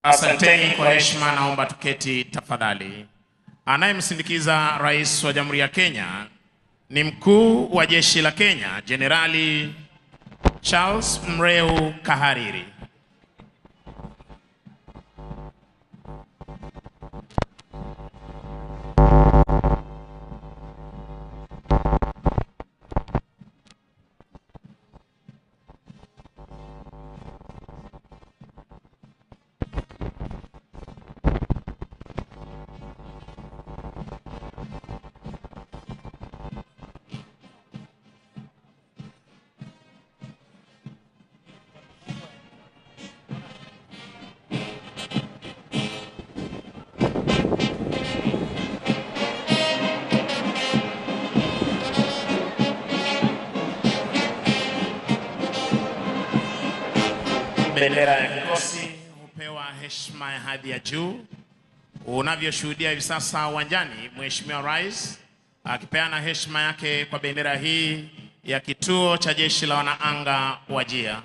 Asanteni kwa heshima, naomba tuketi tafadhali. Anayemsindikiza Rais wa Jamhuri ya Kenya ni Mkuu wa Jeshi la Kenya, Jenerali Charles Mreu Kahariri. Bendera ya kikosi hupewa heshima ya hadhi ya juu. Unavyoshuhudia hivi sasa uwanjani, Mheshimiwa Rais akipeana heshima yake kwa bendera hii ya kituo cha Jeshi la Wanaanga Wajir.